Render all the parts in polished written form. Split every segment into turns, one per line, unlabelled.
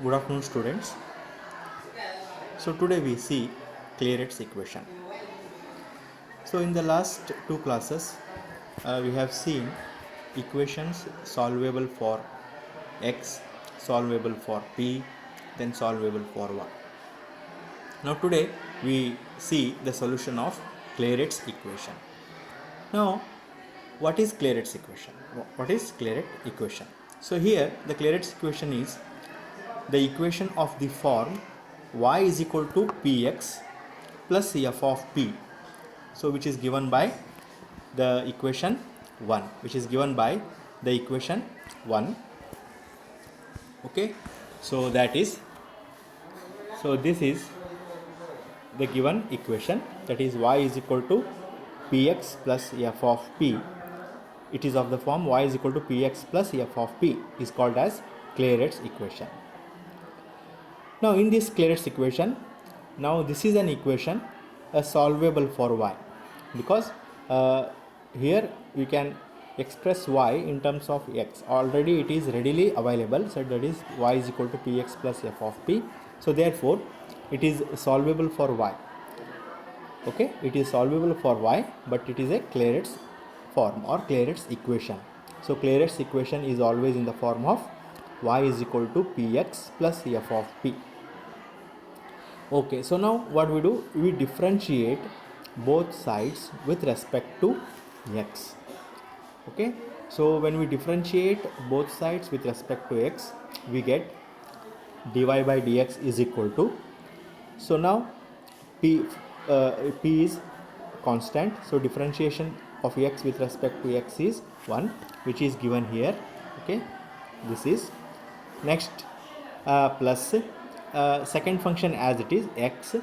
Good afternoon, students. So today we see Clairaut's equation. So in the last two classes, we have seen equations solvable for x, solvable for p, then solvable for y. Now today we see the solution of Clairaut's equation. Now, what is Clairaut's equation? What is Clairaut equation? So here the Clairaut's equation is the equation of the form y is equal to px plus f of p, so which is given by the equation 1, okay. So this is the given equation, that is y is equal to px plus f of p. It is of the form y is equal to px plus f of p, is called as Clairaut's equation. Now in this Clairaut's equation, now this is an equation solvable for y, because here we can express y in terms of x. Already it is readily available, so that is y is equal to px plus f of p. So therefore it is solvable for y. Okay, it is solvable for y, but it is a Clairaut's form or Clairaut's equation. So Clairaut's equation is always in the form of y is equal to px plus f of p. Okay, so now what we do, we differentiate both sides with respect to x. Okay, so when we differentiate both sides with respect to x, we get dy by dx is equal to, so now p is constant, so differentiation of x with respect to x is 1, which is given here. Okay, this is next plus second function as it is x,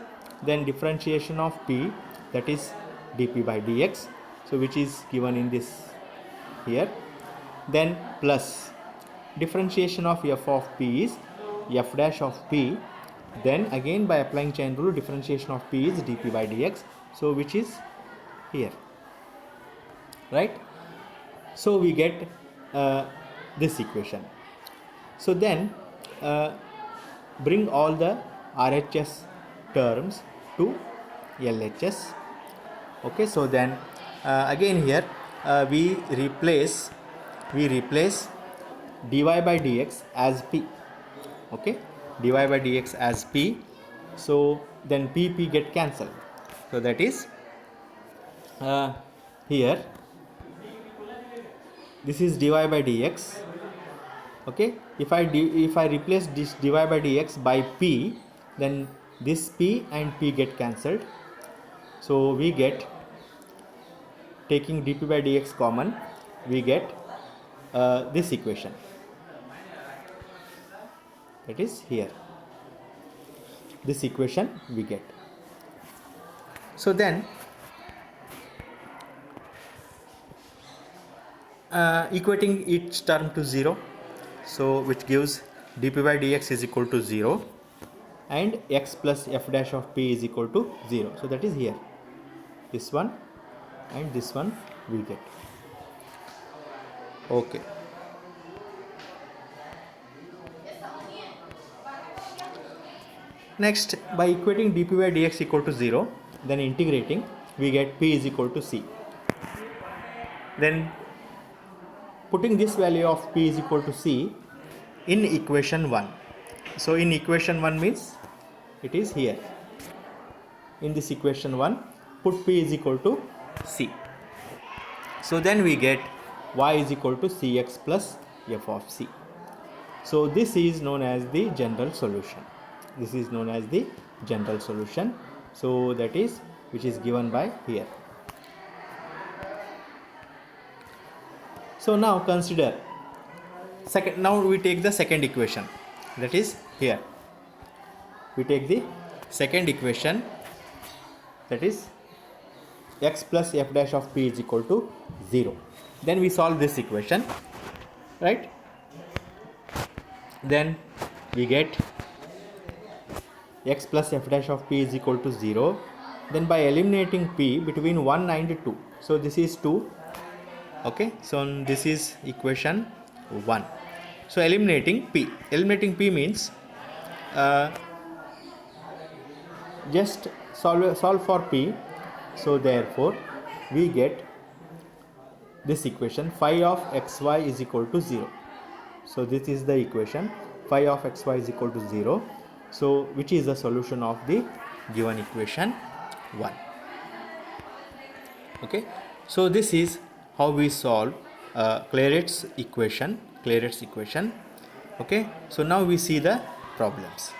then differentiation of p, that is dp by dx, so which is given in this here, then plus differentiation of f of p is f dash of p, then again by applying chain rule differentiation of p is dp by dx, so which is here, right? So we get this equation. So then bring all the RHS terms to LHS. Okay, so then again here we replace dy by dx as p. Okay, dy by dx as p, so then p get cancelled, so that is here this is dy by dx. Okay, if I replace this dy by dx by p, then this p and p get cancelled, so we get, taking dp by dx common, we get this equation, that is here, this equation we get. So then equating each term to 0, so which gives dp by dx is equal to 0 and x plus f dash of p is equal to 0, so that is here, this one and this one we get. Okay, next by equating dp by dx equal to 0, then integrating, we get p is equal to c, then putting this value of p is equal to c in equation 1. So in equation 1 means it is here, in this equation 1 put p is equal to c, so then we get y is equal to cx plus f of c. So this is known as the general solution, so that is which is given by here. So now consider second, now we take the second equation, that is here, we take the second equation, that is x plus f dash of p is equal to 0, then we solve this equation, right? Then we get x plus f dash of p is equal to 0, then by eliminating p between 1 and 2, so this is 2. Okay, so this is equation 1. So eliminating p means uh, just solve for p. So therefore we get this equation phi of xy is equal to 0. So this is the equation phi of xy is equal to 0. So which is the solution of the given equation 1. Okay, so this is how we solve Clairaut's equation. Okay, so now we see the problems.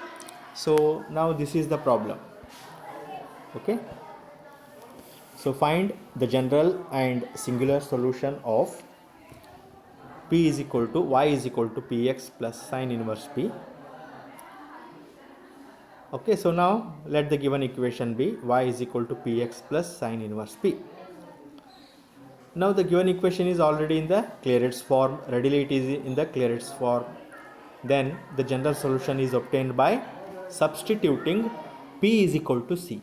So now this is the problem. Okay, so find the general and singular solution of p is equal to y is equal to px plus sine inverse p. Okay, so now let the given equation be y is equal to px plus sine inverse p. Now the given equation is already in the Clairaut's form, readily it is in the Clairaut's form. Then the general solution is obtained by substituting p is equal to c.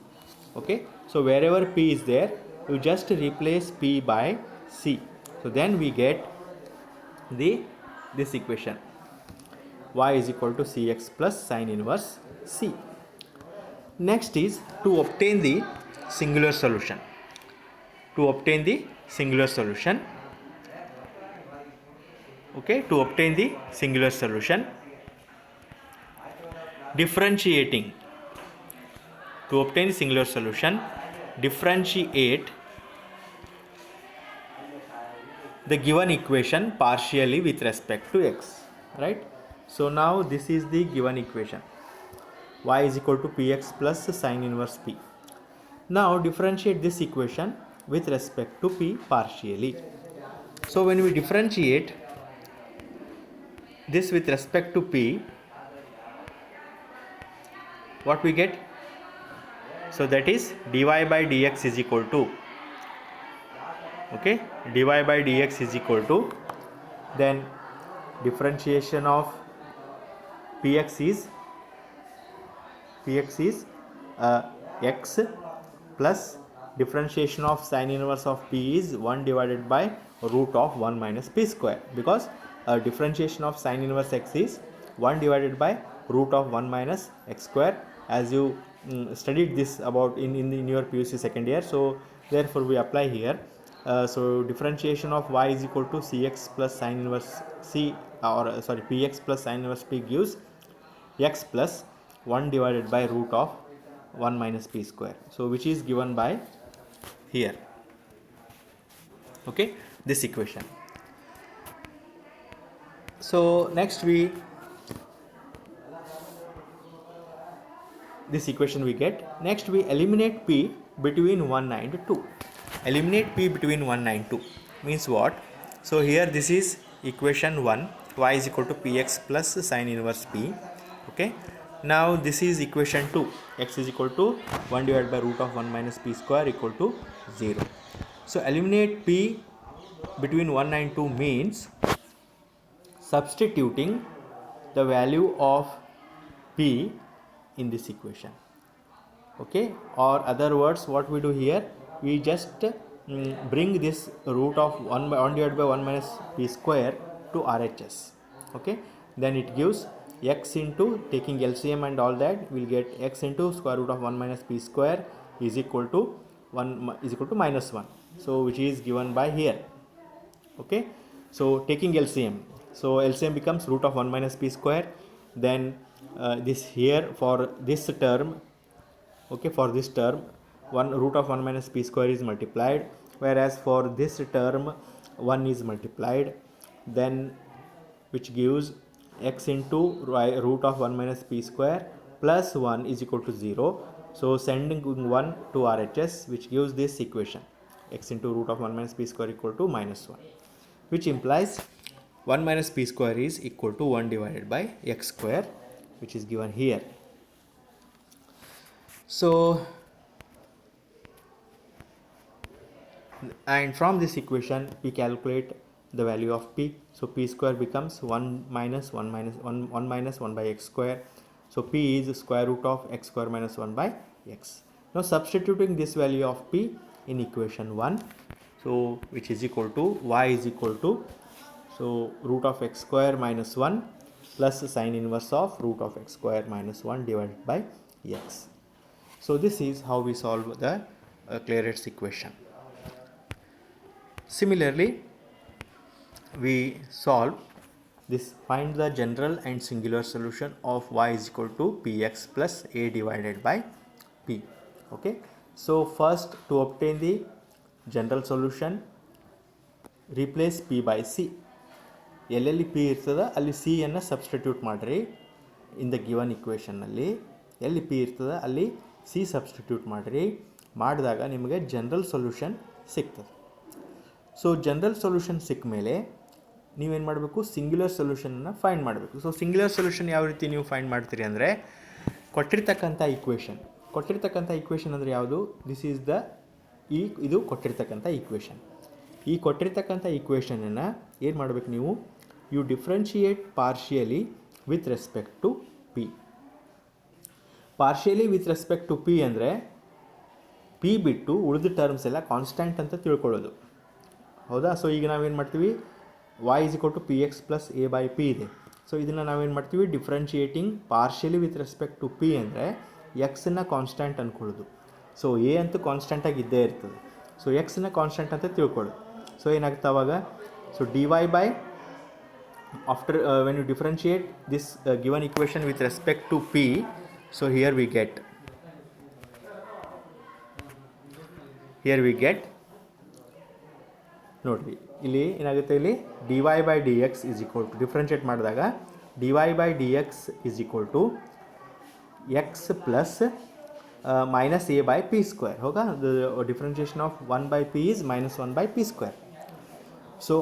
Okay, so wherever p is there, you just replace p by c. So then we get this equation y is equal to cx plus sine inverse c. Next is to obtain the singular solution. Okay, to obtain the singular solution, differentiate the given equation partially with respect to x, right? So now this is the given equation y is equal to px plus sine inverse p. Now differentiate this equation with respect to p partially. So when we differentiate this with respect to p, what we get? So that is dy by dx is equal to, okay, dy by dx is equal to, then differentiation of px is x plus differentiation of sine inverse of p is 1 divided by root of 1 minus p square, because differentiation of sine inverse x is 1 divided by root of 1 minus x square, as you studied this about in your PUC second year. So therefore we apply here. So differentiation of y is equal to cx plus sine inverse c, or sorry, px plus sine inverse p gives x plus 1 divided by root of 1 minus p square. So which is given by here. Okay, this equation. So next this equation we get. Next we eliminate p between 1 and 2. Eliminate p between 1 and 2 means what? So here this is equation 1, y is equal to px plus sine inverse p. Okay, now this is equation 2, x is equal to 1 divided by root of 1 minus p square equal to 0. So eliminate p between 1 and 2 means substituting the value of p in this equation. Okay, or other words, what we do here, we just bring this root of 1 divided by 1 minus p square to RHS. Okay, then it gives x into, taking LCM and all that, we'll get x into square root of 1 minus p square is equal to minus 1. So which is given by here. Okay, so taking LCM, so LCM becomes root of 1 minus p square. Then this here for this term, okay, for this term root of 1 minus p square is multiplied, whereas for this term 1 is multiplied, then which gives x into root of 1 minus p square plus 1 is equal to 0. So sending 1 to RHS, which gives this equation x into root of 1 minus p square equal to minus 1, which implies 1 minus p square is equal to 1 divided by x square, which is given here. So, and from this equation we calculate the value of p. So p square becomes 1 minus 1 by x square. So p is square root of x square minus 1 by x. Now substituting this value of p in equation 1, so which is equal to y is equal to, so root of x square minus 1, plus sine inverse of root of x square minus 1 divided by x. So this is how we solve the Clairaut's equation. Similarly, we solve this, find the general and singular solution of y is equal to px plus a divided by p. Okay, so first to obtain the general solution, replace p by c. ಎಲ್ಲೆಲ್ಲಿ P ಇರ್ತದೆ ಅಲ್ಲಿ C ಅನ್ನು substitute ಮಾಡಿರಿ. In the given ಇಕ್ವೇಷನ್ನಲ್ಲಿ ಎಲ್ಲಿ P ಇರ್ತದೆ ಅಲ್ಲಿ C substitute ಮಾಡಿರಿ. ಮಾಡಿದಾಗ ನಿಮಗೆ ಜನರಲ್ ಸೊಲ್ಯೂಷನ್ ಸಿಗ್ತದೆ. ಸೊ ಜನರಲ್ ಸೊಲ್ಯೂಷನ್ ಸಿಕ್ಕ ಮೇಲೆ ನೀವೇನು ಮಾಡಬೇಕು, ಸಿಂಗ್ಯುಲರ್ ಸೊಲ್ಯೂಷನನ್ನು ಫೈಂಡ್ ಮಾಡಬೇಕು. ಸೊ ಸಿಂಗ್ಯುಲರ್ ಸೊಲ್ಯೂಷನ್ ಯಾವ ರೀತಿ ನೀವು ಫೈಂಡ್ ಮಾಡ್ತೀರಿ ಅಂದರೆ, ಕೊಟ್ಟಿರ್ತಕ್ಕಂಥ ಇಕ್ವೇಷನ್ ಅಂದರೆ ಯಾವುದು, ದಿಸ್ ಈಸ್ ದ ಇದು ಕೊಟ್ಟಿರ್ತಕ್ಕಂಥ ಈಕ್ವೇಷನ್. ಈ ಕೊಟ್ಟಿರ್ತಕ್ಕಂಥ ಈಕ್ವೇಷನನ್ನು ಏನು ಮಾಡಬೇಕು ನೀವು, you differentiate partially with respect to P. Partially with respect to P ಅಂದರೆ ಪಿ ಬಿಟ್ಟು ಉಳಿದ ಟರ್ಮ್ಸ್ ಎಲ್ಲ ಕಾನ್ಸ್ಟೆಂಟ್ ಅಂತ ತಿಳ್ಕೊಳ್ಳೋದು. ಹೌದಾ? ಸೊ ಈಗ ನಾವೇನು ಮಾಡ್ತೀವಿ, y is equal to P X plus A by P ಇದೆ. ಸೊ ಇದನ್ನು ನಾವೇನು ಮಾಡ್ತೀವಿ, differentiating partially with respect to P ಅಂದರೆ ಎಕ್ಸನ್ನು ಕಾನ್ಸ್ಟೆಂಟ್ ಅಂದ್ಕೊಳ್ಳೋದು. ಸೊ ಎ ಅಂತೂ ಕಾನ್ಸ್ಟೆಂಟಾಗಿ ಇದ್ದೇ ಇರ್ತದೆ. ಸೊ ಎಕ್ಸನ್ನು ಕಾನ್ಸ್ಟೆಂಟ್ ಅಂತ ತಿಳ್ಕೊಳ್ಳೋದು. ಸೊ ಏನಾಗುತ್ತೆ ಅವಾಗ, so d y by after when you differentiate this given equation with respect to p, so here we get ನೋಡಿರಿ ಇಲ್ಲಿ ಏನಾಗುತ್ತೆ, ಇಲ್ಲಿ d y by d x is equal to, differentiate ಮಾಡಿದಾಗ d y by d x is equal to x plus minus A by P square. ಹೋಗಾ, differentiation of 1 by p is minus 1 by P square. So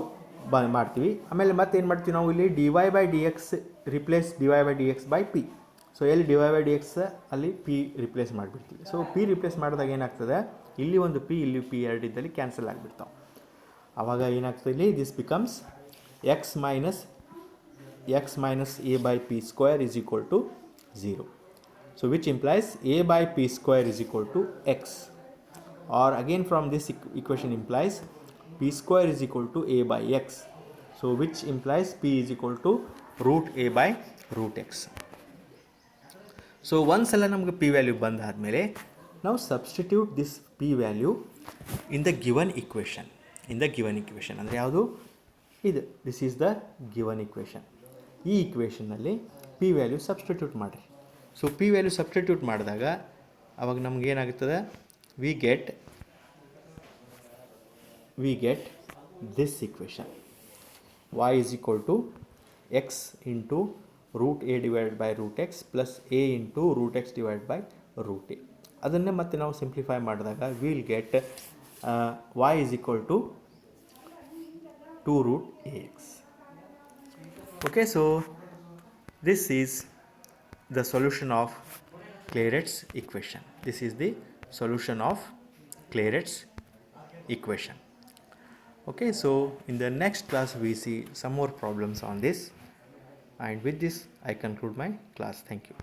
ಮಾಡ್ತೀವಿ. ಆಮೇಲೆ ಮತ್ತೆ ಏನು ಮಾಡ್ತೀವಿ ನಾವು, ಇಲ್ಲಿ d y by d x replace d y by d x by p. So ಎಲ್ಲಿ d y by d x ಅಲ್ಲಿ ಪಿ ರಿಪ್ಲೇಸ್ ಮಾಡಿಬಿಡ್ತೀವಿ. ಸೊ ಪಿ ರಿಪ್ಲೇಸ್ ಮಾಡಿದಾಗ ಏನಾಗ್ತದೆ, ಇಲ್ಲಿ ಒಂದು ಪಿ ಇಲ್ಲಿ ಪಿ ಎರಡಿದ್ದಲ್ಲಿ ಕ್ಯಾನ್ಸಲ್ ಆಗಿಬಿಡ್ತಾವೆ. ಆವಾಗ ಏನಾಗ್ತದೆ, ಇಲ್ಲಿ this becomes X minus A by P square is equal to 0. So which implies a by p square is equal to x, or again from this equation implies p square is equal to a by x. So which implies p is equal to root a by root x. So once alla namge p value bandadmele, now substitute this p value in the given equation. ಅಂದರೆ ಯಾವುದು ಇದು, this is the given equation. ಈ ಇಕ್ವೇಷನ್ನಲ್ಲಿ P value substitute ಮಾಡಿರಿ. So P value substitute ಮಾಡಿದಾಗ ಅವಾಗ ನಮ್ಗೆ ಏನಾಗುತ್ತದೆ, we get this equation, y is equal to x into root a divided by root x plus a into root x divided by root a. ಅದನ್ನೇ ಮತ್ತೆ ನಾವು simplify ಮಾಡಿದಾಗ will get y is equal to 2 root ax. Okay, so this is the solution of Clairaut's equation. This is the solution of Clairaut's equation. Okay, so in the next class we see some more problems on this, and with this I conclude my class. Thank you.